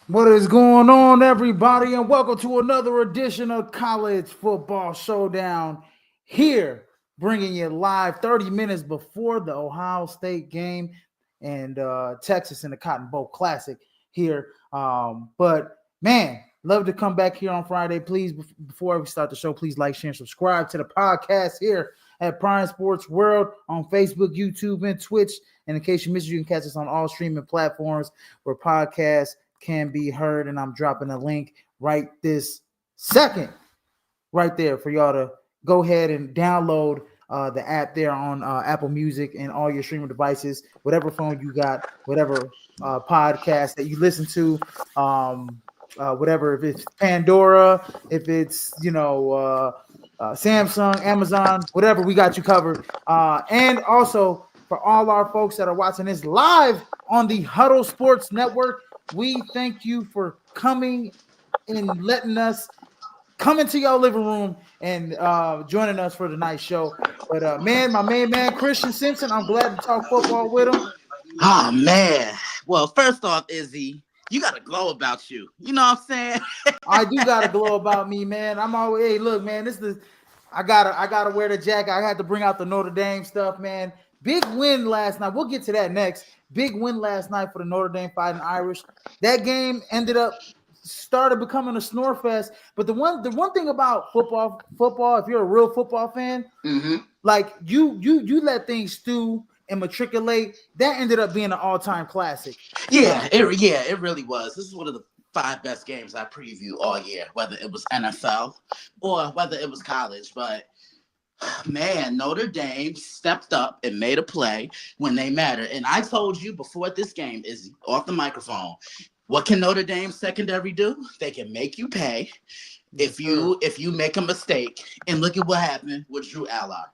What is going on, everybody, and welcome to another edition of College Football Showdown. Here, bringing you live 30 minutes before the Ohio State game and Texas in the Cotton Bowl Classic here. But man, love to come back here on Friday. Please, before we start the show, please like, share, and subscribe to the podcast here at Prime Sports World on Facebook, YouTube, and Twitch. And in case you missed it, you can catch us on all streaming platforms where podcasts can be heard, and I'm dropping a link right this second right there for y'all to go ahead and download the app there on Apple Music and all your streaming devices, whatever phone you got, whatever podcast that you listen to, whatever, if it's Pandora, if it's Samsung, Amazon, whatever, we got you covered. And also for all our folks that are watching this live on the Huddle Sports Network, we thank you for coming and letting us come into your living room and joining us for tonight's show. But my main man, Christian Simpson, I'm glad to talk football with him. Oh, man. Well, first off, Izzy, you got a glow about you. You know what I'm saying? I do got a glow about me, man. I'm always, hey, look, man, I gotta wear the jacket. I had to bring out the Notre Dame stuff, man. Big win last night. We'll get to that next. Big win last night for the Notre Dame Fighting Irish. That game started becoming a snore fest. But the one thing about football, if you're a real football fan, like you let things stew and matriculate. That ended up being an all-time classic. It really was. This is one of the 5 best games I preview all year, whether it was NFL or whether it was college. But man, Notre Dame stepped up and made a play when they mattered. And I told you before this game is off the microphone, what can Notre Dame secondary do? They can make you pay if you make a mistake. And look at what happened with Drew Allard.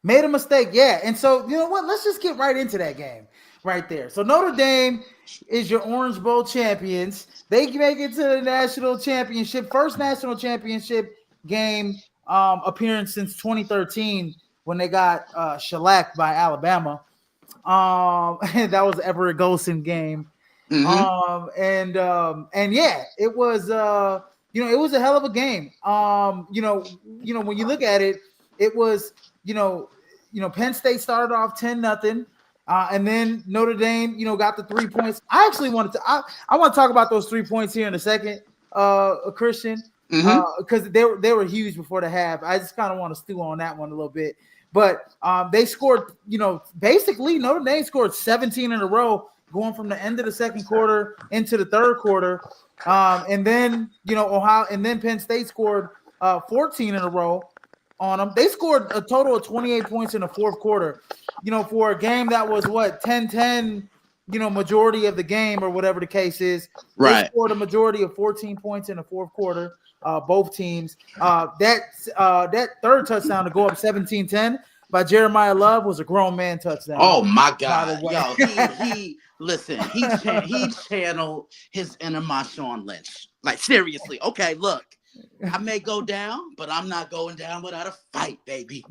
Made a mistake, yeah. And so, you know what? Let's just get right into that game right there. So Notre Dame is your Orange Bowl champions. They make it to the national championship, first national championship game appearance since 2013 when they got shellacked by Alabama. And that was the Everett Golson game. And yeah, it was it was a hell of a game. When you look at it, it was Penn State started off 10-0. And then Notre Dame, got the 3 points. I actually want to talk about those 3 points here in a second, Christian. Because they were huge before the half. I just kind of want to stew on that one a little bit. But they scored, basically Notre Dame scored 17 in a row going from the end of the second quarter into the third quarter. And then, Penn State scored 14 in a row on them. They scored a total of 28 points in the fourth quarter, for a game that was 10-10, majority of the game or whatever the case is. Right. They scored a majority of 14 points in the fourth quarter. Both teams. That third touchdown to go up 17-10 by Jeremiah Love was a grown man touchdown. Oh my God! Yo, he channeled his inner Marshawn Lynch. Like seriously, okay, look, I may go down, but I'm not going down without a fight, baby.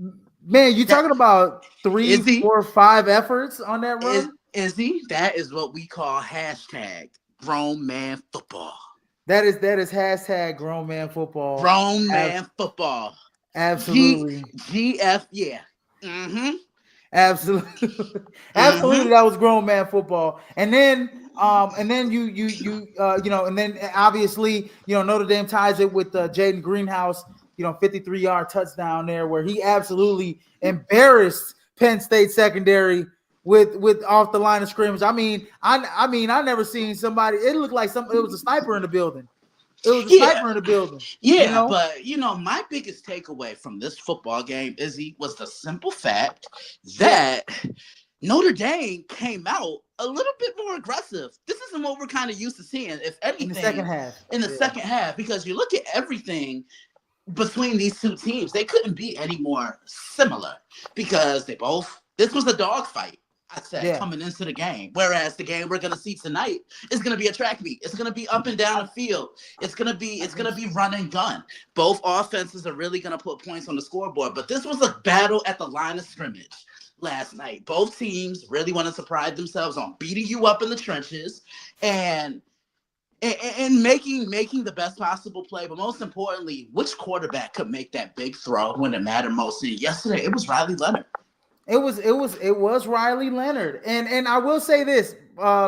Man, you talking about 3, 4, 5 efforts on that run? Izzy, that is what we call hashtag grown man football. That is hashtag grown man football. Grown man football. Absolutely. GF, yeah. Absolutely. Absolutely, that was grown man football. And then and then obviously, Notre Dame ties it with Jaden Greenhouse, 53-yard touchdown there where he absolutely embarrassed Penn State secondary with off the line of scrimmage. I mean, I never seen somebody. It looked like it was a sniper in the building. It was a Yeah, sniper in the building. You yeah, know, but my biggest takeaway from this football game, Izzy, was the simple fact yeah, that Notre Dame came out a little bit more aggressive. This isn't what we're kind of used to seeing, if in the second anything, half. in the Yeah, second half, because you look at everything between these two teams, they couldn't be any more similar because this was a dogfight. I said yeah. coming into the game. Whereas the game we're gonna see tonight is gonna be a track meet. It's gonna be up and down I, the field. It's gonna be I it's think gonna so. be run and gun. Both offenses are really gonna put points on the scoreboard. But this was a battle at the line of scrimmage last night. Both teams really wanted to pride themselves on beating you up in the trenches and and making the best possible play, but most importantly, which quarterback could make that big throw when it mattered most? And yesterday, it was Riley Leonard. It was Riley Leonard, and I will say this,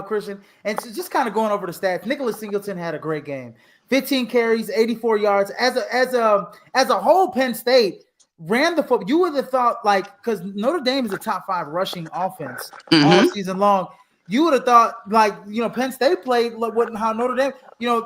Christian, and just kind of going over the stats. Nicholas Singleton had a great game, 15 carries, 84 yards. As a whole, Penn State ran the football. You would have thought like because Notre Dame is a top 5 rushing offense all Mm-hmm. season long. You would have thought like Penn State played like how Notre Dame.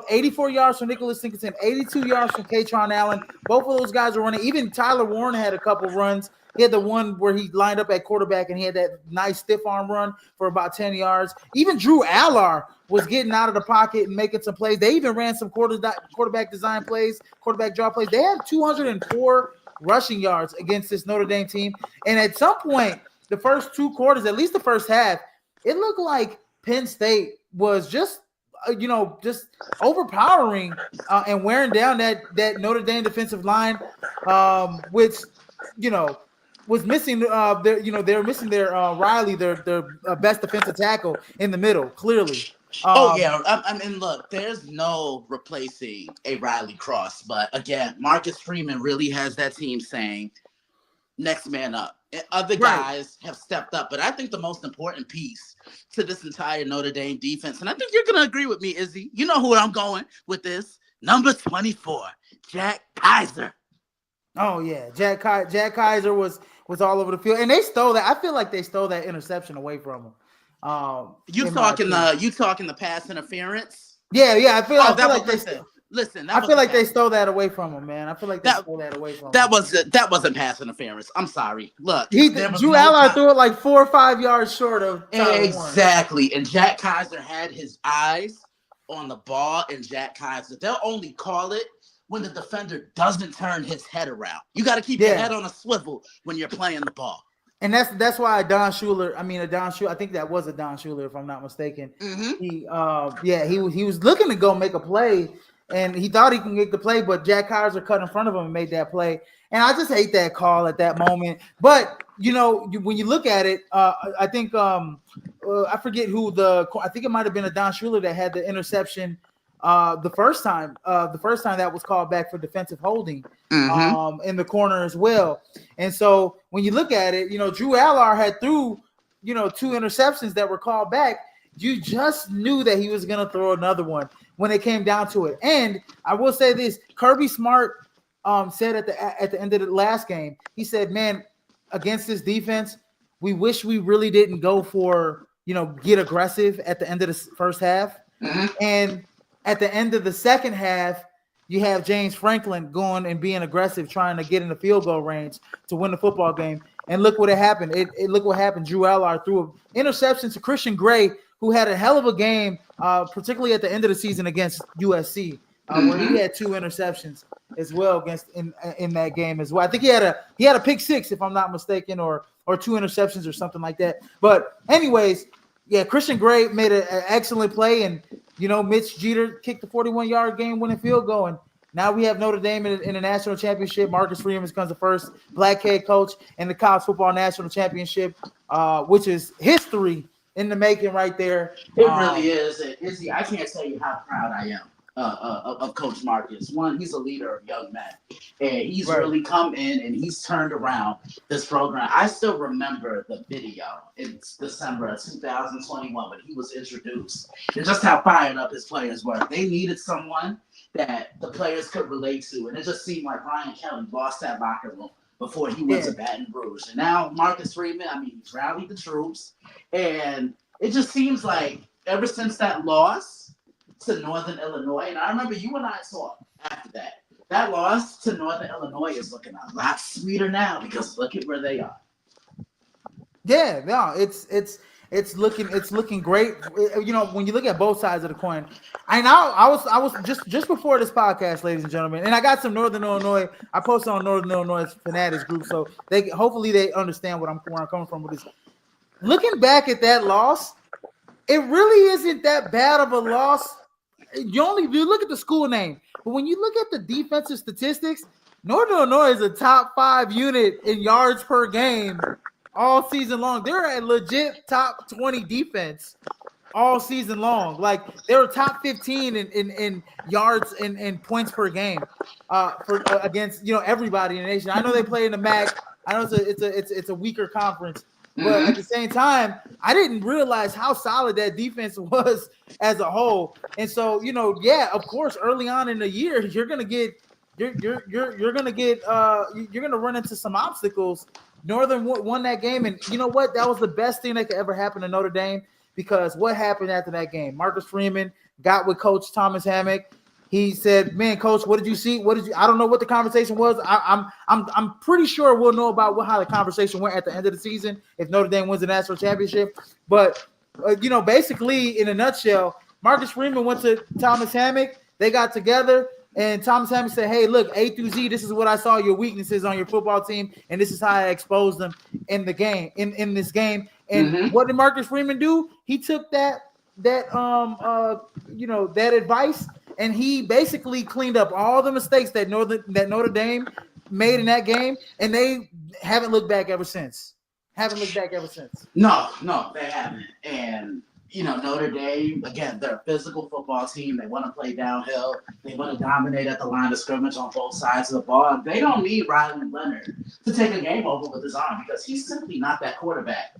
84 yards from Nicholas Singleton, 82 yards from Katron Allen. Both of those guys were running. Even Tyler Warren had a couple runs. He had the one where he lined up at quarterback and he had that nice stiff arm run for about 10 yards. Even Drew Allar was getting out of the pocket and making some plays. They even ran some quarterback design plays, quarterback draw plays. They had 204 rushing yards against this Notre Dame team. And at some point, the first 2 quarters, at least the first half, it looked like Penn State was just just overpowering and wearing down that Notre Dame defensive line, which you know was missing. They're missing their Riley, their best defensive tackle in the middle, clearly. Oh Um, yeah, I mean, look, there's no replacing a Riley Cross, but again, Marcus Freeman really has that team saying, "Next man up." And other right. guys have stepped up, but I think the most important piece to this entire Notre Dame defense, and I think you're gonna agree with me, Izzy. You know who I'm going with this? Number 24, Jack Kaiser. Oh yeah, Jack Kaiser was all over the field, and they stole that. I feel like they stole that interception away from him. You In my talking opinion. the pass interference? Yeah. Oh, I feel that was like listen. That I feel wasn't like they pass. stole that away from him, man. I feel like they That stole that away from that him. wasn't pass interference. I'm sorry. Look, there was Drew no Allard time. threw it like 4 or 5 yards short of Tyler Warren. Exactly. And Jack Kaiser had his eyes on the ball, and Jack Kaiser, they'll only call it when the defender doesn't turn his head around. You got to keep your Yeah, head on a swivel when you're playing the ball. and that's why Don Schuler. I think that was a Don Schuler, if I'm not mistaken. Mm-hmm. He was looking to go make a play, and he thought he can make the play, but Jack Kaiser cut in front of him and made that play. And I just hate that call at that moment. But when you look at it, I think I forget who I think it might have been a Don Schuler that had the interception the first time that was called back for defensive holding Mm-hmm. in the corner as well. And so when you look at it, Drew Allard had threw 2 interceptions that were called back. You just knew that he was going to throw another one when it came down to it. And I will say this: Kirby Smart said at the end of the last game, he said, "Man, against this defense, we wish we really didn't go for get aggressive at the end of the first half." Mm-hmm. And at the end of the second half, you have James Franklin going and being aggressive, trying to get in the field goal range to win the football game. And look what happened. Look what happened. Drew Allard threw an interception to Christian Gray, who had a hell of a game, particularly at the end of the season against USC, where he Mm-hmm. had 2 interceptions as well against in that game as well. I think he had a pick 6, if I'm not mistaken, or 2 interceptions or something like that. But anyways, yeah, Christian Gray made an excellent play, and Mitch Jeter kicked the 41-yard game-winning field goal, and now we have Notre Dame in the national championship. Marcus Freeman becomes the first black head coach in the college football national championship, which is history in the making right there. It really is. Izzy, I can't tell you how proud I am of Coach Marcus. One, he's a leader of young men, and he's Right. really come in and he's turned around this program. I still remember the video. It's December of 2021 when he was introduced, and just how fired up his players were. They needed someone that the players could relate to, and it just seemed like Brian Kelly lost that locker room before he went Yeah. to Baton Rouge. And now Marcus Freeman, he's rallied the troops, and it just seems like ever since that loss, to Northern Illinois, and I remember you and I talked after that. That loss to Northern Illinois is looking a lot sweeter now because look at where they are. Yeah, no, it's looking great. You know, when you look at both sides of the coin, I was just before this podcast, ladies and gentlemen, and I got some Northern Illinois. I posted on Northern Illinois fanatics group, so they hopefully they understand where I'm coming from with this. Looking back at that loss, it really isn't that bad of a loss. You look at the school name, but when you look at the defensive statistics, Northern Illinois is a top 5 unit in yards per game all season long. They're a legit top 20 defense all season long. Like they were top 15 in yards and points per game for against everybody in the nation. I know they play in the MAC. I know it's a weaker conference, but at the same time, I didn't realize how solid that defense was as a whole. And so, yeah, of course, early on in the year, you're gonna run into some obstacles. Northern won that game, and you know what? That was the best thing that could ever happen to Notre Dame, because what happened after that game? Marcus Freeman got with Coach Thomas Hammock. He said, "Man, Coach, what did you see? What did you? I don't know what the conversation was. I'm pretty sure we'll know about how the conversation went at the end of the season if Notre Dame wins the national championship. But basically, in a nutshell, Marcus Freeman went to Thomas Hammock. They got together." And Thomas Hammock said, "Hey, look, A through Z, this is what I saw your weaknesses on your football team, and this is how I exposed them in the game, in this game." And what did Marcus Freeman do? He took that advice, and he basically cleaned up all the mistakes that Notre Dame made in that game, and they haven't looked back ever since. No, they haven't. And Notre Dame, again, they're a physical football team. They want to play downhill. They want to dominate at the line of scrimmage on both sides of the ball. They don't need Riley Leonard to take a game over with his arm because he's simply not that quarterback.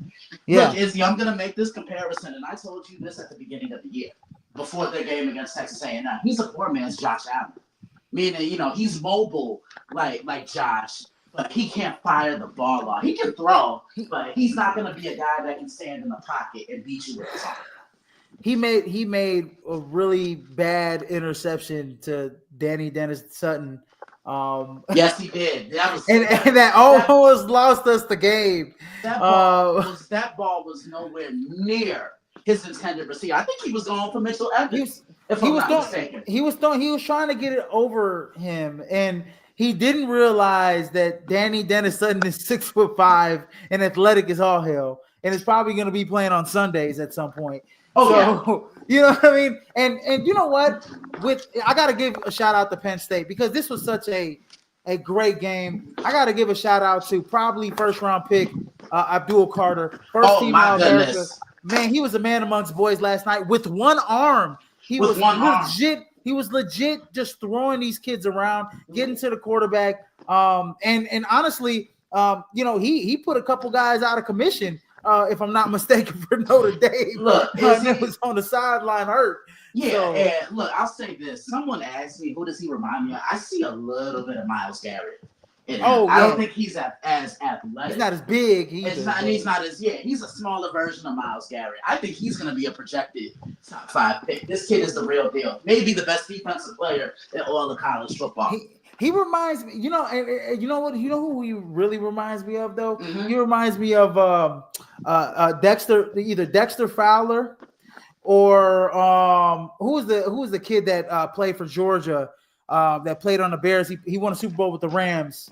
Yeah. Look, Izzy, I'm going to make this comparison, and I told you this at the beginning of the year before their game against Texas A&M. He's a poor man's Josh Allen, meaning, he's mobile like Josh, but he can't fire the ball off. He can throw, but he's not going to be a guy that can stand in the pocket and beat you with his arm. He made a really bad interception to Danny Dennis Sutton. Yes, he did. That almost lost us the game. That ball was nowhere near his intended receiver. I think he was going for Mitchell Evans. If I'm not mistaken. He was trying to get it over him, and he didn't realize that Danny Dennis Sutton is 6'5" and athletic as all hell, and is probably going to be playing on Sundays at some point. You know what I mean? And you know what? I got to give a shout out to Penn State because this was such a great game. I got to give a shout out to probably first round pick Abdul Carter, first team All America. Man, he was a man amongst boys last night with one arm. He was legit just throwing these kids around, getting to the quarterback. And honestly, he put a couple guys out of commission, if I'm not mistaken, for Notre Dame. Look, it was on the sideline hurt. Yeah, and look, I'll say this. Someone asked me, who does he remind me of? I see a little bit of Myles Garrett in him. I don't think he's as athletic. He's not as big. He's a smaller version of Myles Garrett. I think he's going to be a projected top 5 pick. This kid is the real deal. Maybe the best defensive player in all of college football. He reminds me, you know who he really reminds me of though? He reminds me of either Dexter Fowler or who was the kid that played for Georgia that played on the Bears? He won a Super Bowl with the Rams.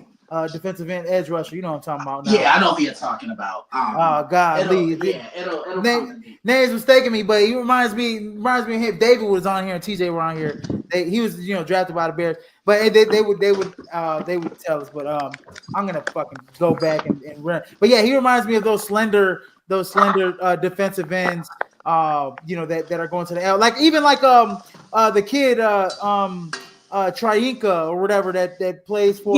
Defensive end edge rusher, you know what I'm talking about now. Yeah, I know who you're talking about. Name's mistaking me, but he reminds me of him. David was on here and TJ were on here. He was drafted by the Bears, but they would tell us. But I'm gonna fucking go back and run. But yeah, he reminds me of those slender defensive ends. That are going to the L. Like even the kid Triinka or whatever that plays for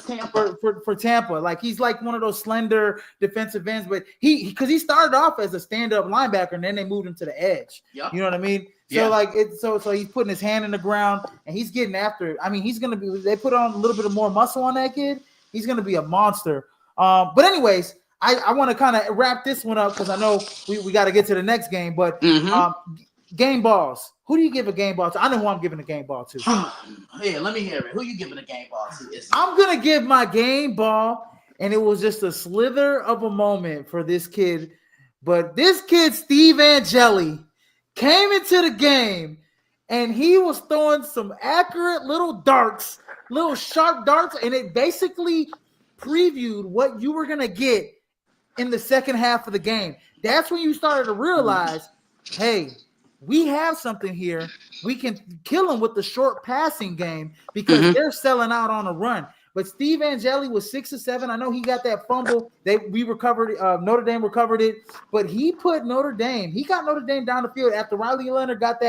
Tampa. For Tampa. Like he's like one of those slender defensive ends, but because he started off as a stand-up linebacker and then they moved him to the edge. Yep. You know what I mean? So so he's putting his hand in the ground and he's getting after it. I mean, he's gonna be. They put on a little bit of more muscle on that kid. He's gonna be a monster. But anyways, I want to kind of wrap this one up because I know we got to get to the next game. But game balls. Who do you give a game ball to? I know who I'm giving a game ball to. Yeah, let me hear it. Who you giving a game ball to? I'm gonna give my game ball, and it was just a slither of a moment for this kid. But this kid, Steve Angeli, came into the game, and he was throwing some accurate little darts, little sharp darts, and it basically previewed what you were gonna get in the second half of the game. That's when you started to realize, hey, we have something here. We can kill them with the short passing game because they're selling out on a run. But Steve Angeli was 6 or 7. I know he got that fumble. We recovered. Notre Dame recovered it, but he put Notre Dame. He got Notre Dame down the field after Riley Leonard got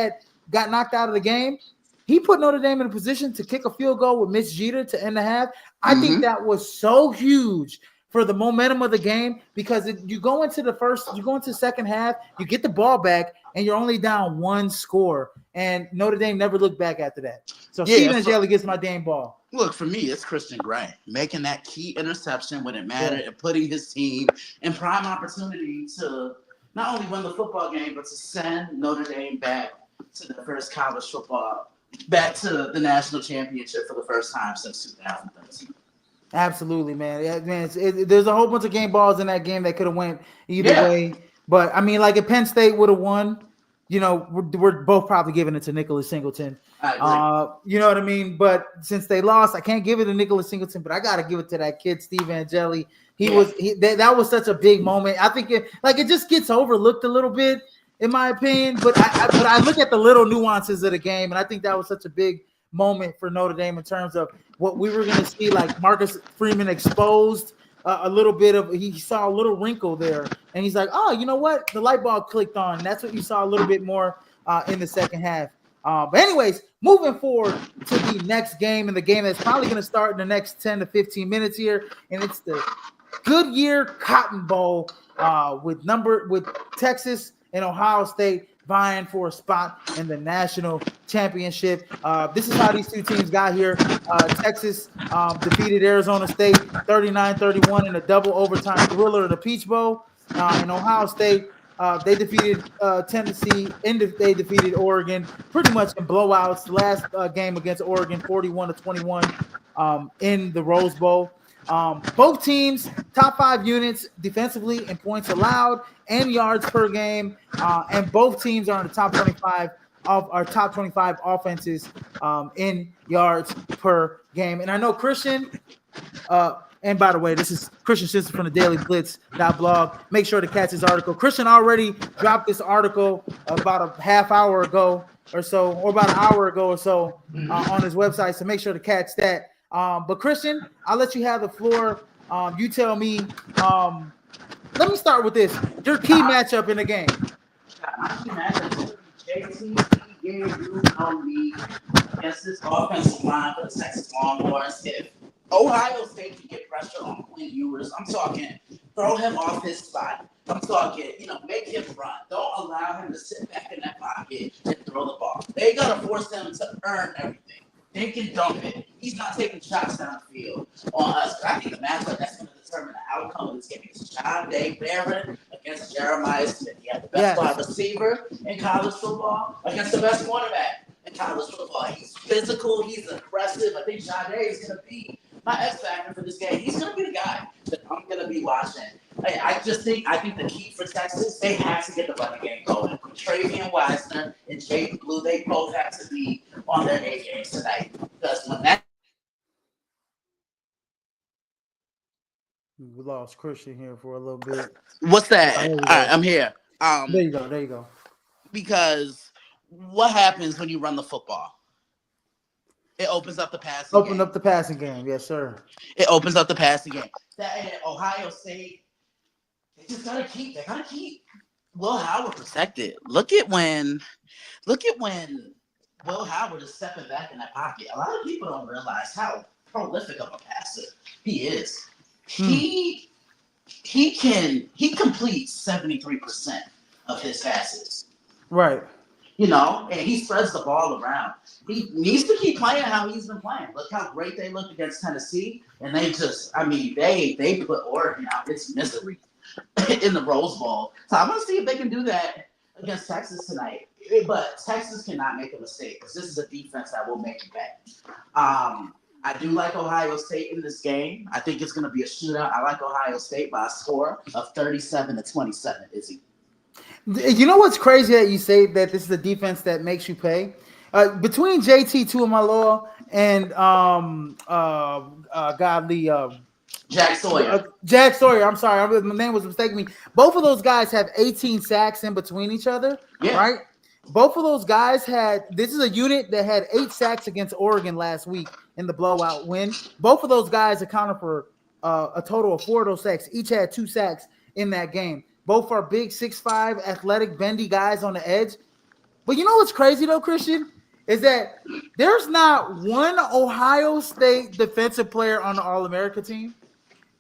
knocked out of the game. He put Notre Dame in a position to kick a field goal with Mitch Jeter to end the half. I think that was so huge for the momentum of the game because you go into the second half, you get the ball back, and you're only down 1 score. And Notre Dame never looked back after that. So Steve Angeli gets my damn ball. Look, for me, it's Christian Gray making that key interception when it mattered and putting his team in prime opportunity to not only win the football game, but to send Notre Dame back to the first college football, back to the national championship for the first time since 2013. Absolutely, man. Yeah, man. There's a whole bunch of game balls in that game that could have went either way. But I mean, like if Penn State would have won, you know, we're both probably giving it to Nicholas Singleton. You know what I mean? But since they lost, I can't give it to Nicholas Singleton, but I got to give it to that kid, Steve Angeli. That was such a big moment. I think it just gets overlooked a little bit, in my opinion. But I look at the little nuances of the game, and I think that was such a big moment for Notre Dame in terms of what we were going to see, like Marcus Freeman exposed a little bit of, he saw a little wrinkle there, and he's like, oh, you know what? The light bulb clicked on. That's what you saw a little bit more in the second half. But anyways, moving forward to the next game, and the game that's probably going to start in the next 10 to 15 minutes here, and it's the Goodyear Cotton Bowl with Texas and Ohio State vying for a spot in the national championship. This is how these two teams got here. Texas defeated Arizona State 39-31 in a double overtime thriller of the Peach Bowl. And Ohio State, they defeated Tennessee, and they defeated Oregon pretty much in blowouts. The last game against Oregon, 41-21 in the Rose Bowl. Both teams, top 5 units defensively in points allowed and yards per game, and both teams are in the top 25 of our top 25 offenses in yards per game. And I know Christian, and by the way, this is Christian Simpson from the Daily Blitz.blog. Make sure to catch his article. Christian already dropped this article about a half hour ago or so, or about an hour ago or so on his website, so make sure to catch that. But Christian, I'll let you have the floor. You tell me. Let me start with this. Your key matchup in the game. My key matchup is against this offensive line for the Texas Longhorns. If Ohio State can get pressure on Quinn Ewers, I'm talking throw him off his spot. I'm talking, make him run. Don't allow him to sit back in that pocket and throw the ball. They got to force him to earn everything. They can dump it. He's not taking shots downfield on us. But I think the matchup that's going to determine the outcome of this game is John Day Barron against Jeremiah Smith. He had the best wide receiver in college football against the best quarterback in college football. He's physical. He's aggressive. I think John Day is going to be my X factor for this game. He's going to be the guy that I'm going to be watching. I think the key for Texas, they have to get the running game going. Travian Wisner and Jaden Blue, they both have to be on their A games tonight. Because when that we lost Christian here for a little bit. What's that? All right, I'm here. There you go. Because what happens when you run the football? It opens up the passing game. Up the passing game, yes, sir. It opens up the passing game. That Ohio State, they gotta keep Will Howard protected. Look at when Will Howard is stepping back in that pocket. A lot of people don't realize how prolific of a passer he is. He completes 73% of his passes. Right. And he spreads the ball around. He needs to keep playing how he's been playing. Look how great they looked against Tennessee. And they put Oregon out its misery in the Rose Bowl. So I'm going to see if they can do that against Texas tonight. But Texas cannot make a mistake because this is a defense that will make you pay. I do like Ohio State in this game. I think it's going to be a shootout. I like Ohio State by a score of 37-27. Izzy. You know what's crazy that you say that this is a defense that makes you pay? Between JT Tuimoloau and godly Jack Sawyer. Jack Sawyer. I'm sorry, my name was mistaking me. Both of those guys have 18 sacks in between each other, Yeah. right? Both of those guys had. This is a unit that had 8 sacks against Oregon last week in the blowout win. Both of those guys accounted for a total of 4 of those sacks. Each had 2 sacks in that game. Both are big 6'5", athletic, bendy guys on the edge. But you know what's crazy though, Christian, is that there's not one Ohio State defensive player on the All-America team.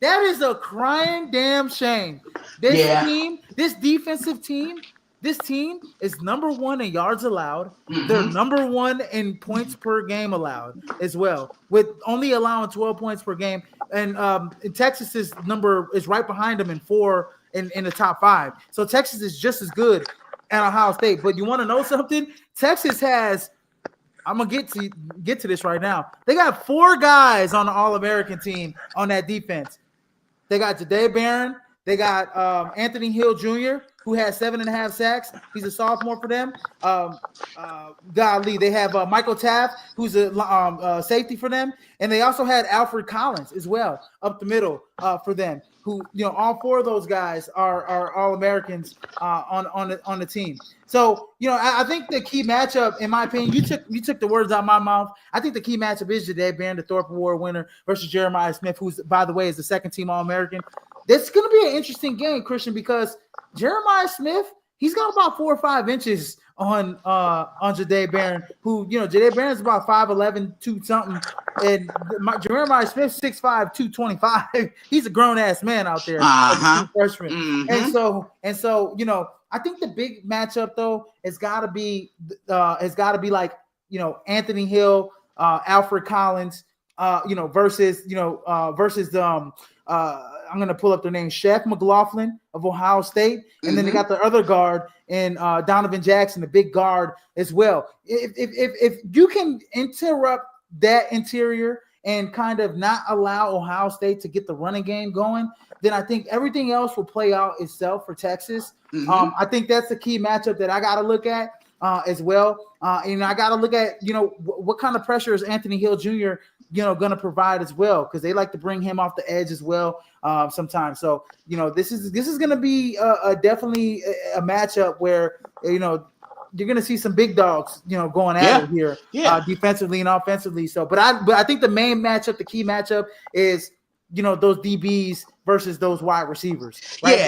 That is a crying damn shame. This team, this defensive team, this team is number 1 in yards allowed. Mm-hmm. They're number 1 in points per game allowed as well, with only allowing 12 points per game. And Texas's number is right behind them in 4 in the top 5. So Texas is just as good at Ohio State. But you want to know something? Texas has. I'm gonna get to this right now. They got 4 guys on the All-American team on that defense. They got Jahdae Barron. They got Anthony Hill Jr., who has 7.5 sacks. He's a sophomore for them. They have Michael Taft, who's a safety for them, and they also had Alfred Collins as well up the middle for them. Who, all 4 of those guys are All-Americans on the team. So, I think the key matchup, in my opinion, you took the words out of my mouth. I think the key matchup is Jahdae Barron, the Thorpe Award winner, versus Jeremiah Smith, who's, by the way, is the second-team All-American. This is going to be an interesting game, Christian, because Jeremiah Smith, he's got about 4 or 5 inches on Jahdae Barron, who, Jahdae Barron is about 5'11", 2 something, and Jeremiah Smith 6'5", 225. He's a grown ass man out there, freshman. Mm-hmm. And so, I think the big matchup though has got to be like Anthony Hill, Alfred Collins, versus I'm going to pull up their name, Chef McLaughlin of Ohio State. And then they got the other guard and Donovan Jackson, the big guard as well. If you can interrupt that interior and kind of not allow Ohio State to get the running game going, then I think everything else will play out itself for Texas. I think that's the key matchup that I got to look at as well. And I got to look at, what kind of pressure is Anthony Hill Jr., going to provide as well, because they like to bring him off the edge as well sometimes. So, this is going to be definitely a matchup where, you're going to see some big dogs, going at it here defensively and offensively. So, but I think the main matchup, the key matchup is, those DBs versus those wide receivers. Right?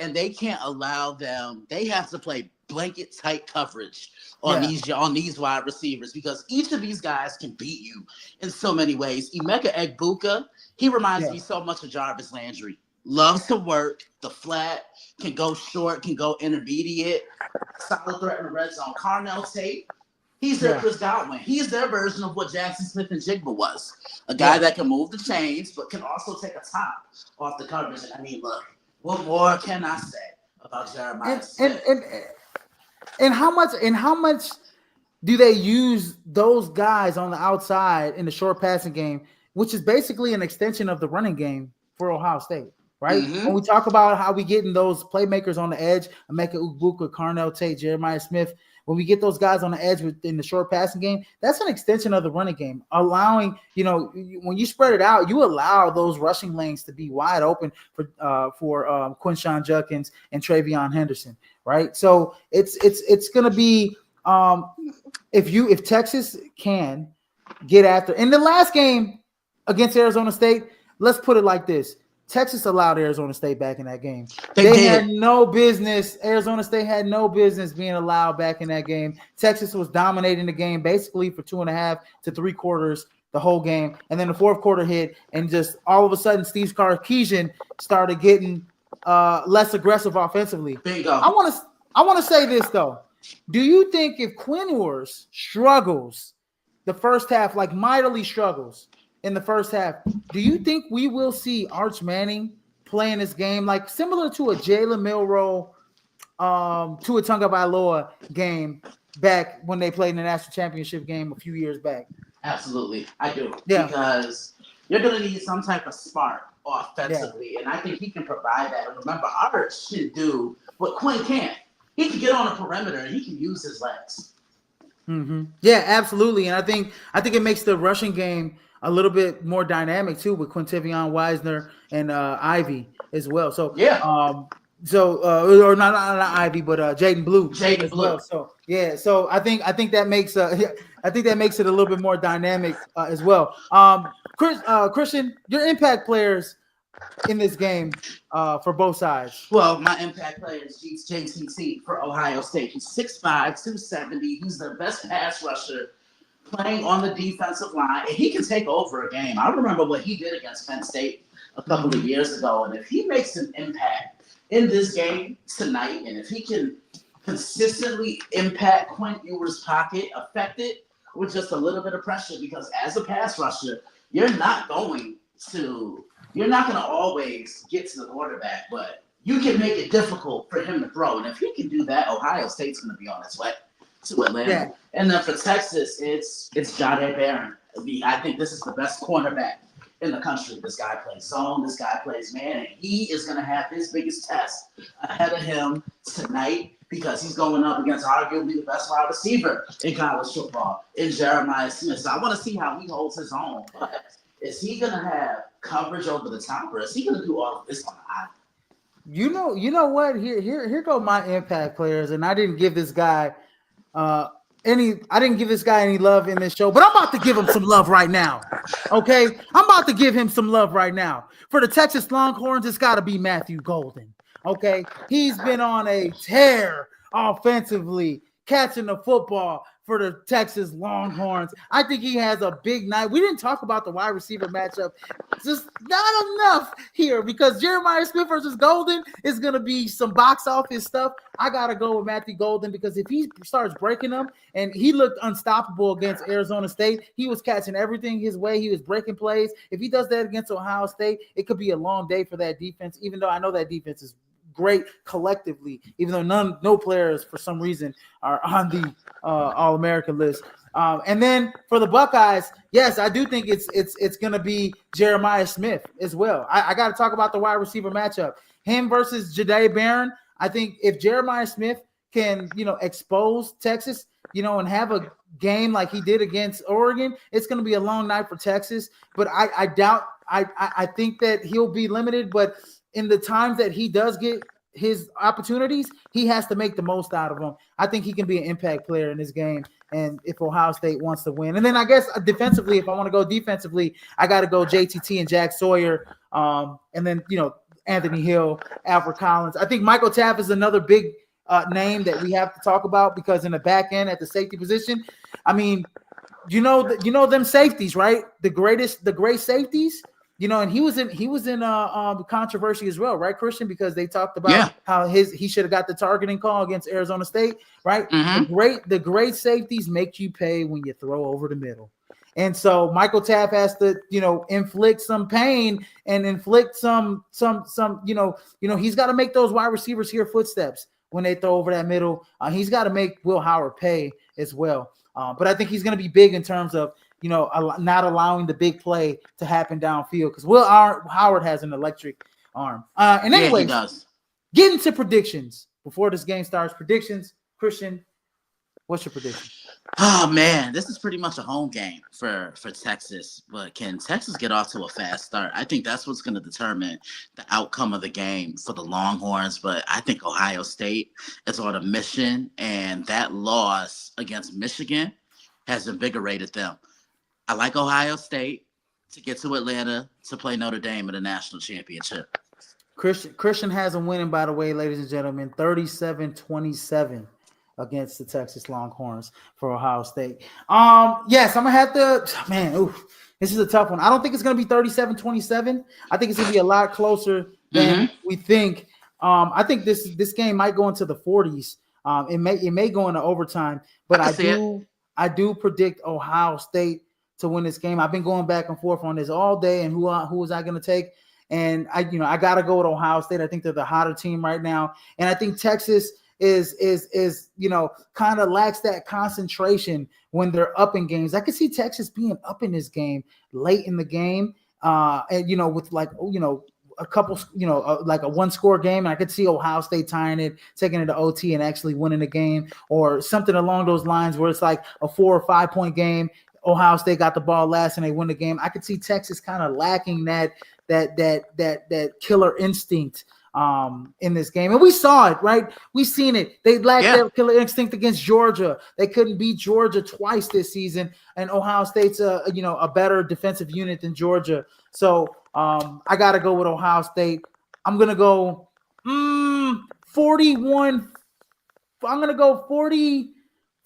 And they can't allow them. They have to play blanket tight coverage on these wide receivers, because each of these guys can beat you in so many ways. Emeka Egbuka, he reminds me so much of Jarvis Landry. Loves to work the flat, can go short, can go intermediate, solid threat in the red zone. Carnell Tate, he's their Chris Godwin. He's their version of what Jackson Smith and Jigba was. A guy that can move the chains, but can also take a top off the coverage. And I mean, look, what more can I say about Jeremiah Smith? And how much do they use those guys on the outside in the short passing game, which is basically an extension of the running game for Ohio State, right? When we talk about how we getting those playmakers on the edge, Emeka Egbuka, Carnell Tate, Jeremiah Smith, when we get those guys on the edge in the short passing game, that's an extension of the running game, allowing, when you spread it out, you allow those rushing lanes to be wide open for Quinshon Judkins and Travion Henderson, right? So it's going to be if Texas can get after. In the last game against Arizona State, let's put it like this. Texas allowed Arizona State back in that game. They had no business. Arizona State had no business being allowed back in that game. Texas was dominating the game basically for 2.5 to 3 quarters the whole game. And then the fourth quarter hit, and just all of a sudden Steve Sarkisian started getting less aggressive offensively. Bingo. I want to say this though. Do you think if Quinn Ewers struggles the first half, like mightily struggles in the first half, do you think we will see Arch Manning playing this game like similar to a Jalen Milroe Tua Tagovailoa game back when they played in the national championship game a few years back. Absolutely, I do. Yeah. Because you're going to need some type of spark Yeah. offensively, and I think he can provide that. And remember, Arch should do what Quinn can't. He can get on a perimeter and he can use his legs. Yeah, absolutely. And I think it makes the rushing game a little bit more dynamic too with Quintivion Wisner and Ivy as well. So Yeah, or not Ivy, but Jaden Blue Jaden as Blue. well. So yeah, so I think that makes I think that makes it a little bit more dynamic as well. Christian, your impact players in this game for both sides. Well, my impact player is JTT for Ohio State. He's 6'5", 270. He's the best pass rusher playing on the defensive line, and he can take over a game. I remember what he did against Penn State a couple of years ago, and if he makes an impact in this game tonight, and if he can consistently impact Quinn Ewers' pocket, affect it with just a little bit of pressure, because as a pass rusher, you're not going to always get to the quarterback, but you can make it difficult for him to throw. And if he can do that, Ohio State's going to be on its way to Atlanta. Yeah. And then for Texas, it's Jahdae Barron. I think this is the best cornerback in the country. This guy plays zone. This guy plays man. And he is going to have his biggest test ahead of him tonight, because he's going up against arguably the best wide receiver in college football, in Jeremiah Smith. So I want to see how he holds his own. But is he going to have coverage over the top, or is he going to do all of this on the island? You know what? Here go my impact players, and I didn't give this guy any love in this show, but I'm about to give him some love right now. Okay, I'm about to give him some love right now. For the Texas Longhorns, it's got to be Matthew Golden. Okay, he's been on a tear offensively, catching the football for the Texas Longhorns. I think he has a big night. We didn't talk about the wide receiver matchup. Just not enough here, because Jeremiah Smith versus Golden is going to be some box office stuff. I got to go with Matthew Golden, because if he starts breaking them, and he looked unstoppable against Arizona State, he was catching everything his way. He was breaking plays. If he does that against Ohio State, it could be a long day for that defense, even though I know that defense is great collectively, even though no players for some reason are on the All-American list. And then for the Buckeyes, yes, I do think it's going to be Jeremiah Smith as well. I got to talk about the wide receiver matchup. Him versus Jahdae Barron. I think if Jeremiah Smith can, expose Texas, and have a game like he did against Oregon, it's going to be a long night for Texas. But I doubt – I think that he'll be limited, but – in the times that he does get his opportunities, he has to make the most out of them. I think he can be an impact player in this game, and if Ohio State wants to win. And then I guess defensively, if I want to go defensively, I got to go JTT and Jack Sawyer, and then, Anthony Hill, Alfred Collins. I think Michael Taft is another big name that we have to talk about, because in the back end at the safety position, I mean, them safeties, right? The great safeties. And he was in controversy as well, right, Christian? Because they talked about how he should have got the targeting call against Arizona State, right? Mm-hmm. The great safeties make you pay when you throw over the middle. And so Michael Taft has to, inflict some pain and inflict some he's got to make those wide receivers hear footsteps when they throw over that middle. He's got to make Will Howard pay as well. But I think he's going to be big in terms of, not allowing the big play to happen downfield, because Will Howard has an electric arm. And anyway, he does. Getting to predictions before this game starts. Predictions, Christian, what's your prediction? Oh man, this is pretty much a home game for Texas. But can Texas get off to a fast start? I think that's what's going to determine the outcome of the game for the Longhorns. But I think Ohio State is on a mission, and that loss against Michigan has invigorated them. I like Ohio State to get to Atlanta to play Notre Dame in the national championship. Christian has them winning, by the way, ladies and gentlemen, 37-27 against the Texas Longhorns for Ohio State. Yes, I'm going to have to – this is a tough one. I don't think it's going to be 37-27. I think it's going to be a lot closer than we think. I think this game might go into the 40s. It may go into overtime, but I do predict Ohio State to win this game. I've been going back and forth on this all day, and who was I going to take? And I got to go with Ohio State. I think they're the hotter team right now. And I think Texas is kind of lacks that concentration when they're up in games. I could see Texas being up in this game late in the game, and with a couple, like a one-score game. And I could see Ohio State tying it, taking it to OT, and actually winning the game, or something along those lines where it's like a 4 or 5 point game. Ohio State got the ball last and they win the game. I could see Texas kind of lacking that killer instinct in this game. And we saw it, right? We seen it. They lacked that killer instinct against Georgia. They couldn't beat Georgia twice this season, and Ohio State's a better defensive unit than Georgia. So I got to go with Ohio State. I'm going to go 41. I'm going to go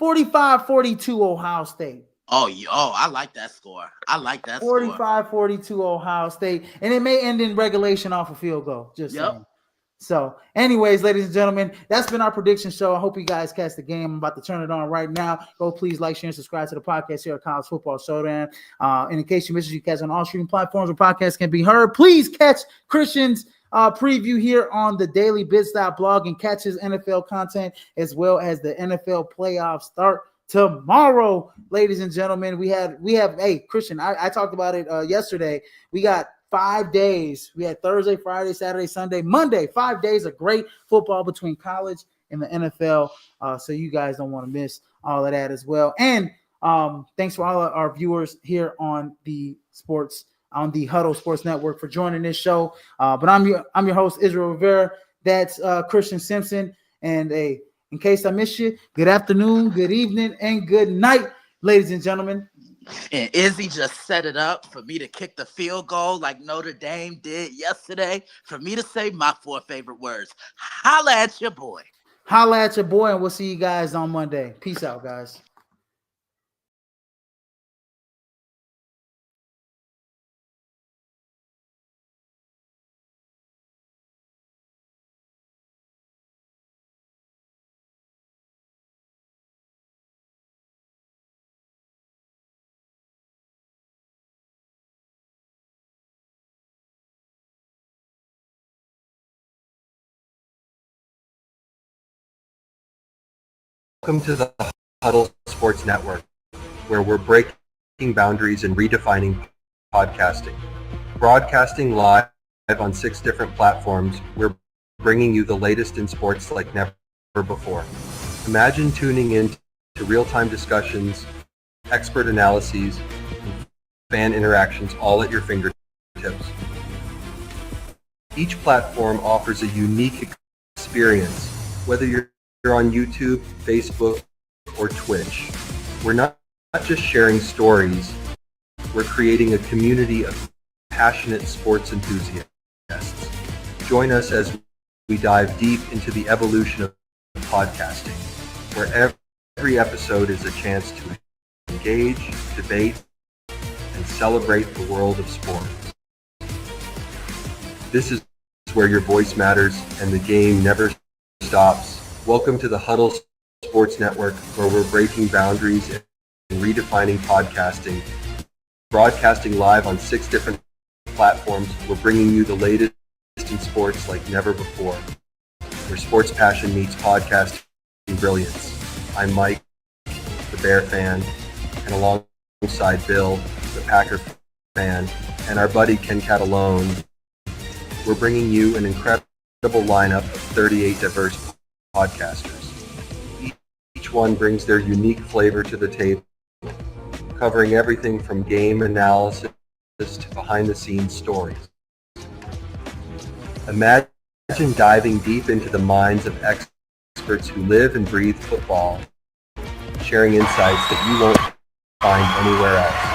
45-42 Ohio State. Oh, I like that score. 45-42 Ohio State. And it may end in regulation off a field goal. Just saying. So, anyways, ladies and gentlemen, that's been our prediction show. I hope you guys catch the game. I'm about to turn it on right now. Go please like, share, and subscribe to the podcast here at College Football Showdown. And in case you missed it, you catch on all streaming platforms where podcasts can be heard. Please catch Christian's preview here on the Daily Bit.Stop blog and catch his NFL content as well as the NFL playoffs start tomorrow. Ladies and gentlemen, we have hey, Christian, I talked about it yesterday. We got 5 days. We had Thursday, Friday, Saturday, Sunday, Monday. 5 days of great football between college and the NFL. So you guys don't want to miss all of that as well. And thanks for all of our viewers here on the Huddle Sports Network for joining this show. But I'm your host, Israel Rivera. That's Christian Simpson. And in case I missed you, good afternoon, good evening, and good night, ladies and gentlemen. And Izzy just set it up for me to kick the field goal like Notre Dame did yesterday, for me to say my 4 favorite words. Holla at your boy. Holla at your boy, and we'll see you guys on Monday. Peace out, guys. Welcome to the Huddle Sports Network, where we're breaking boundaries and redefining podcasting. Broadcasting live on 6 different platforms, we're bringing you the latest in sports like never before. Imagine tuning in to real-time discussions, expert analyses, and fan interactions all at your fingertips. Each platform offers a unique experience, whether you're on YouTube, Facebook, or Twitch. We're not just sharing stories, we're creating a community of passionate sports enthusiasts. Join us as we dive deep into the evolution of podcasting, where every episode is a chance to engage, debate, and celebrate the world of sports. This is where your voice matters and the game never stops. Welcome to the Huddle Sports Network, where we're breaking boundaries and redefining podcasting. Broadcasting live on 6 different platforms, we're bringing you the latest in sports like never before, where sports passion meets podcasting brilliance. I'm Mike, the Bear fan, and alongside Bill, the Packer fan, and our buddy Ken Catalone, we're bringing you an incredible lineup of 38 diverse podcasters. Each one brings their unique flavor to the table, covering everything from game analysis to behind-the-scenes stories. Imagine diving deep into the minds of experts who live and breathe football, sharing insights that you won't find anywhere else.